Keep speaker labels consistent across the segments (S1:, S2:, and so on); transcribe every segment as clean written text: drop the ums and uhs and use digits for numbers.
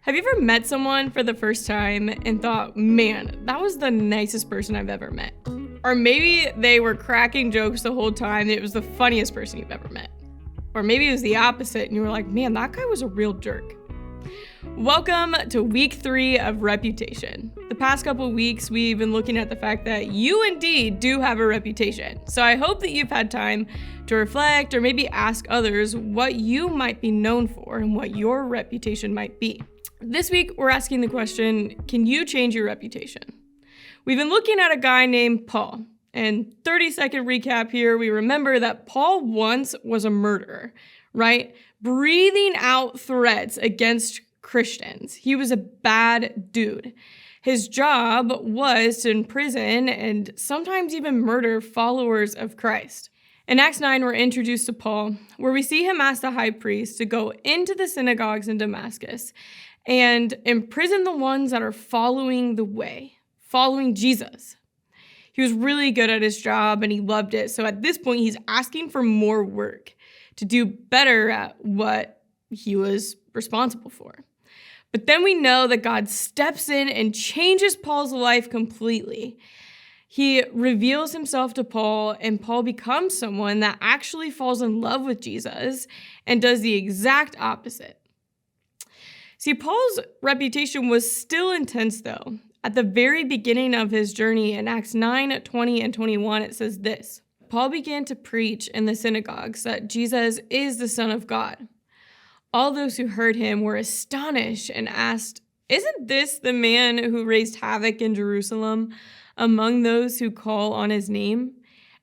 S1: Have you ever met someone for the first time and thought, man, that was the nicest person I've ever met? Or maybe they were cracking jokes the whole time and it was the funniest person you've ever met. Or maybe it was the opposite and you were like, man, that guy was a real jerk. Welcome to week 3 of Reputation. The past couple weeks, we've been looking at the fact that you indeed do have a reputation. So I hope that you've had time to reflect or maybe ask others what you might be known for and what your reputation might be. This week, we're asking the question, can you change your reputation? We've been looking at a guy named Paul. And 30-second recap here, we remember that Paul once was a murderer, right? Breathing out threats against Christians. He was a bad dude. His job was to imprison and sometimes even murder followers of Christ. In Acts 9, we're introduced to Paul, where we see him ask the high priest to go into the synagogues in Damascus and imprison the ones that are following the way, following Jesus. He was really good at his job and he loved it. So at this point, he's asking for more work to do better at what he was responsible for. But then we know that God steps in and changes Paul's life completely. He reveals himself to Paul, and Paul becomes someone that actually falls in love with Jesus and does the exact opposite. See, Paul's reputation was still intense, though. At the very beginning of his journey in Acts 9, 20, and 21, it says this: Paul began to preach in the synagogues that Jesus is the Son of God. All those who heard him were astonished and asked, "Isn't this the man who raised havoc in Jerusalem among those who call on his name?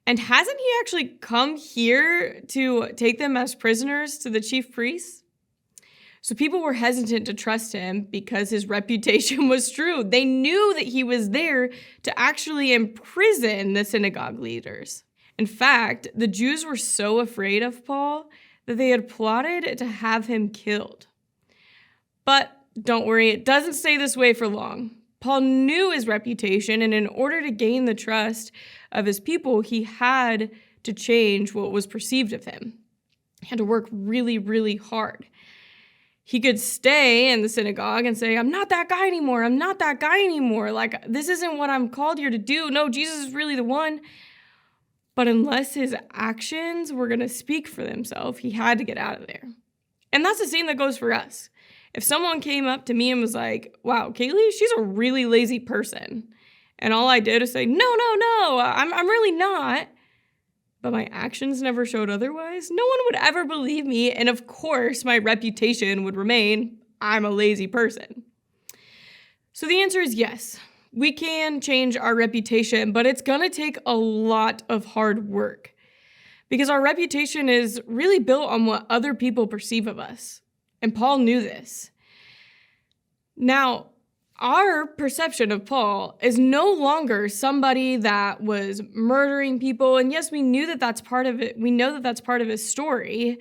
S1: And hasn't he actually come here to take them as prisoners to the chief priests?" So people were hesitant to trust him because his reputation was true. They knew that he was there to actually imprison the synagogue leaders. In fact, the Jews were so afraid of Paul that they had plotted to have him killed. But don't worry, it doesn't stay this way for long. Paul knew his reputation, and in order to gain the trust of his people, he had to change what was perceived of him. He had to work really, really hard. He could stay in the synagogue and say, I'm not that guy anymore. I'm not that guy anymore. Like, this isn't what I'm called here to do. No, Jesus is really the one. But unless his actions were going to speak for themselves, he had to get out of there. And that's the same that goes for us. If someone came up to me and was like, wow, Kaylee, she's a really lazy person. And all I did is say, no, I'm really not. But my actions never showed otherwise. No one would ever believe me. And of course, my reputation would remain, I'm a lazy person. So the answer is yes. We can change our reputation, but it's going to take a lot of hard work because our reputation is really built on what other people perceive of us. And Paul knew this. Now, our perception of Paul is no longer somebody that was murdering people. And yes, we knew that that's part of it. We know that that's part of his story.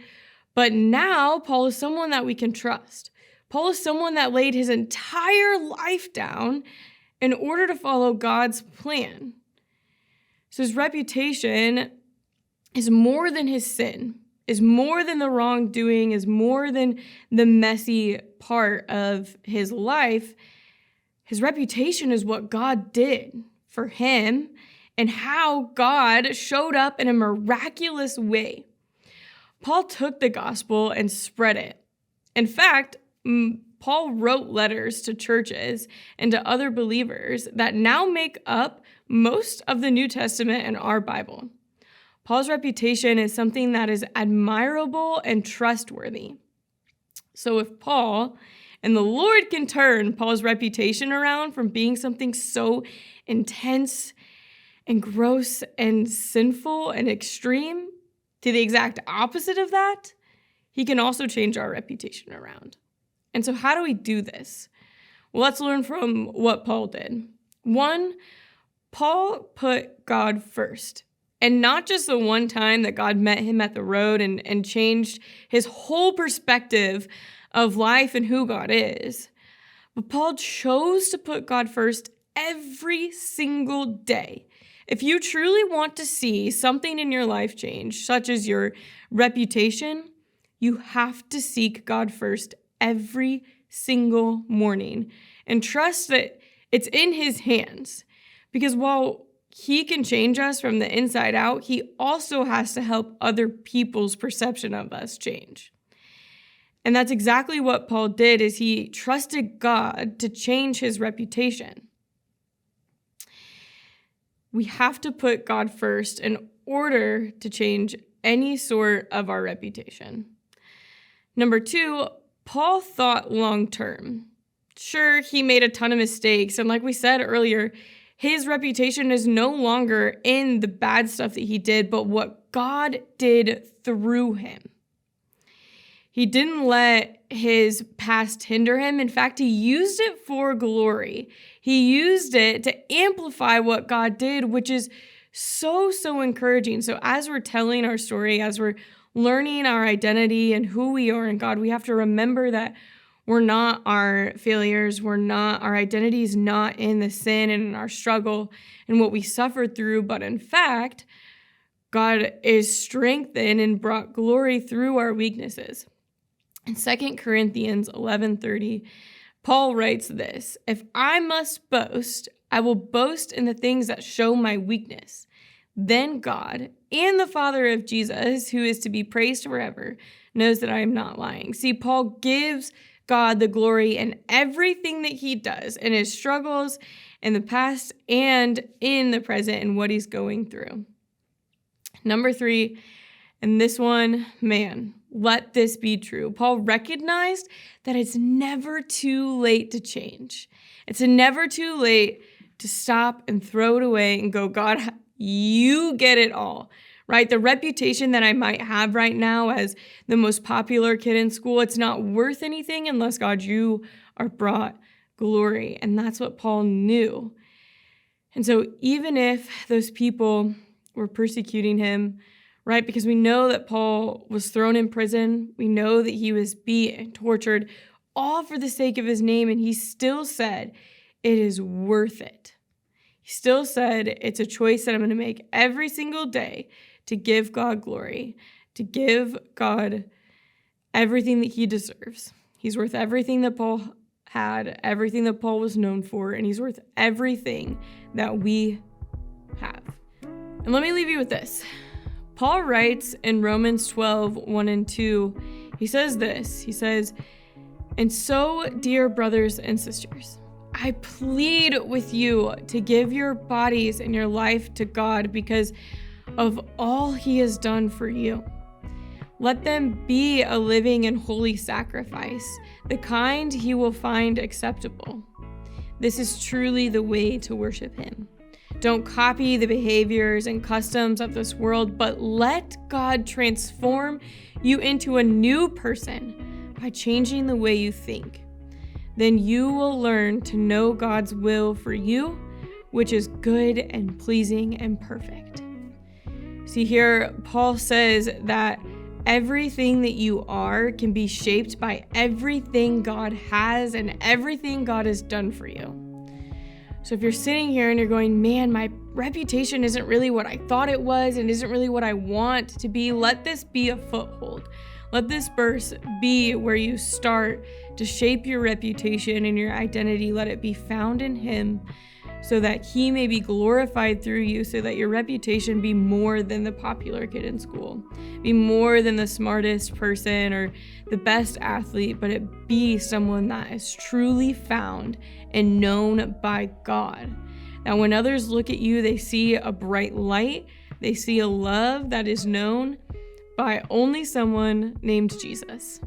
S1: But now Paul is someone that we can trust. Paul is someone that laid his entire life down in order to follow God's plan. So his reputation is more than his sin, is more than the wrongdoing, is more than the messy part of his life. His reputation is what God did for him and how God showed up in a miraculous way. Paul took the gospel and spread it. In fact, Paul wrote letters to churches and to other believers that now make up most of the New Testament and our Bible. Paul's reputation is something that is admirable and trustworthy. So if Paul and the Lord can turn Paul's reputation around from being something so intense and gross and sinful and extreme to the exact opposite of that, he can also change our reputation around. And so how do we do this? Well, let's learn from what Paul did. 1, Paul put God first. And not just the one time that God met him at the road and changed his whole perspective of life and who God is. But Paul chose to put God first every single day. If you truly want to see something in your life change, such as your reputation, you have to seek God first every single morning and trust that it's in his hands. Because while he can change us from the inside out, he also has to help other people's perception of us change. And that's exactly what Paul did, is he trusted God to change his reputation. We have to put God first in order to change any sort of our reputation. Number 2, Paul thought long term. Sure, he made a ton of mistakes, and like we said earlier, his reputation is no longer in the bad stuff that he did, but what God did through him. He didn't let his past hinder him. In fact, he used it for glory. He used it to amplify what God did, which is so encouraging. So as we're telling our story, as we're learning our identity and who we are in God, we have to remember that we're not our failures. Our identity is not in the sin and in our struggle and what we suffered through, but in fact, God is strengthened and brought glory through our weaknesses. In 2 Corinthians 11:30, Paul writes this: "If I must boast, I will boast in the things that show my weakness. Then God and the Father of Jesus, who is to be praised forever, knows that I am not lying." See, Paul gives God the glory in everything that he does, in his struggles, in the past, and in the present, and what he's going through. Number 3, and this one, man, let this be true. Paul recognized that it's never too late to change. It's never too late to stop and throw it away and go, God, you get it all. Right? The reputation that I might have right now as the most popular kid in school, it's not worth anything unless, God, you are brought glory. And that's what Paul knew. And so even if those people were persecuting him, right, because we know that Paul was thrown in prison, we know that he was beaten, tortured, all for the sake of his name, and he still said, it is worth it. He still said, it's a choice that I'm going to make every single day to give God glory, to give God everything that he deserves. He's worth everything that Paul had, everything that Paul was known for, and he's worth everything that we have. And let me leave you with this. Paul writes in Romans 12:1-2, he says this, he says, "And so, dear brothers and sisters, I plead with you to give your bodies and your life to God because of all he has done for you. Let them be a living and holy sacrifice, the kind he will find acceptable. This is truly the way to worship him. Don't copy the behaviors and customs of this world, but let God transform you into a new person by changing the way you think. Then you will learn to know God's will for you, which is good and pleasing and perfect." See here, Paul says that everything that you are can be shaped by everything God has and everything God has done for you. So if you're sitting here and you're going, man, my reputation isn't really what I thought it was and isn't really what I want to be, let this be a foothold. Let this verse be where you start to shape your reputation and your identity. Let it be found in him so that he may be glorified through you, so that your reputation be more than the popular kid in school, be more than the smartest person or the best athlete, but it be someone that is truly found and known by God. Now, when others look at you, they see a bright light, they see a love that is known by only someone named Jesus.